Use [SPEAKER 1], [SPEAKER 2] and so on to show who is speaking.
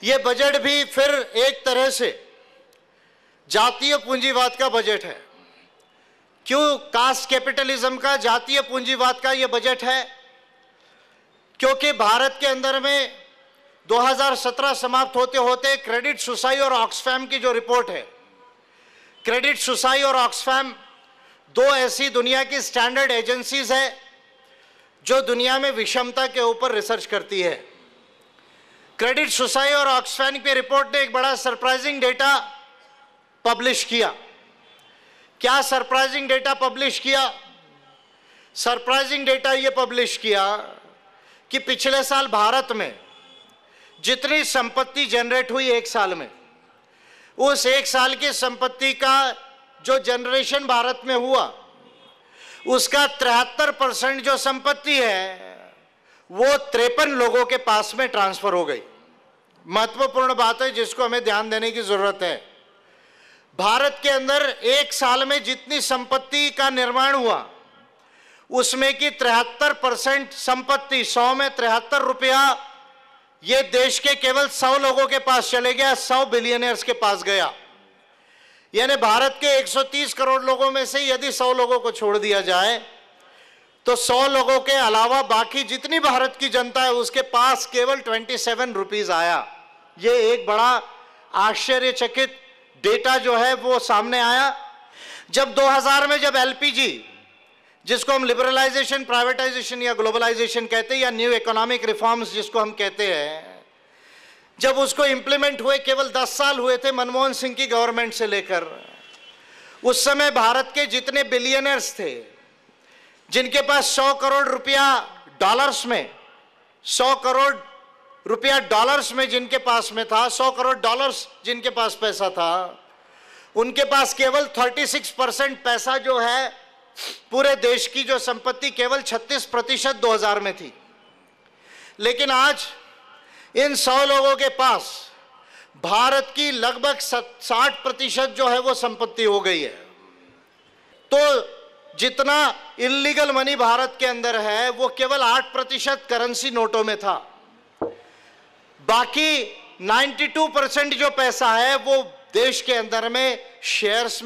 [SPEAKER 1] ये बजट भी फिर एक तरह से जातीय पूंजीवाद का बजट है। क्यों कास्ट कैपिटलिज्म का, जातीय पूंजीवाद का ये बजट है? क्योंकि भारत के अंदर में 2017 समाप्त होते होते क्रेडिट सुसाई और ऑक्सफैम की जो रिपोर्ट है, क्रेडिट सुसाई और ऑक्सफैम दो ऐसी दुनिया की स्टैंडर्ड एजेंसीज है जो दुनिया में विषमता के ऊपर रिसर्च करती है। क्रेडिट सुसाई और ऑक्सफैम की रिपोर्ट ने एक बड़ा सरप्राइजिंग डेटा पब्लिश किया। क्या सरप्राइजिंग डेटा पब्लिश किया? सरप्राइजिंग डेटा ये पब्लिश किया कि पिछले साल भारत में जितनी संपत्ति जनरेट हुई एक साल में, उस एक साल की संपत्ति का जो जनरेशन भारत में हुआ, उसका 73% जो संपत्ति है वो 53 लोगों के पास में ट्रांसफर हो गई। महत्वपूर्ण बात है जिसको हमें ध्यान देने की जरूरत है। भारत के अंदर एक साल में जितनी संपत्ति का निर्माण हुआ, उसमें की 73% संपत्ति, 100 में 73 रुपया, ये देश के केवल 100 लोगों के पास चले गया, 100 बिलियनर्स के पास गया। यानी भारत के 130 करोड़ लोगों में से यदि 100 लोगों को छोड़ दिया जाए तो 100 लोगों के अलावा बाकी जितनी भारत की जनता है उसके पास केवल 27 रुपीज आया। ये एक बड़ा आश्चर्यचकित डेटा जो है वो सामने आया। जब 2000 में जब एलपीजी, जिसको हम लिबरलाइजेशन, प्राइवेटाइजेशन या ग्लोबलाइजेशन कहते हैं, या न्यू इकोनॉमिक रिफॉर्म्स जिसको हम कहते हैं, जब उसको इंप्लीमेंट हुए केवल 10 साल हुए थे मनमोहन सिंह की गवर्नमेंट से लेकर, उस समय भारत के जितने बिलियनर्स थे, जिनके पास 100 करोड़ रुपया डॉलर्स में, 100 करोड़ रुपया डॉलर्स में जिनके पास में था, 100 करोड़ डॉलर्स जिनके पास पैसा था, उनके पास केवल 36% पैसा जो है पूरे देश की जो संपत्ति केवल 36% 2000 में थी। लेकिन आज इन 100 लोगों के पास भारत की लगभग 60% जो है वो संपत्ति हो गई है। तो जितना इल्लीगल मनी भारत के अंदर है वो केवल 8% करेंसी नोटों में था। बाकी 92% जो पैसा है वो देश के अंदर में शेयर्स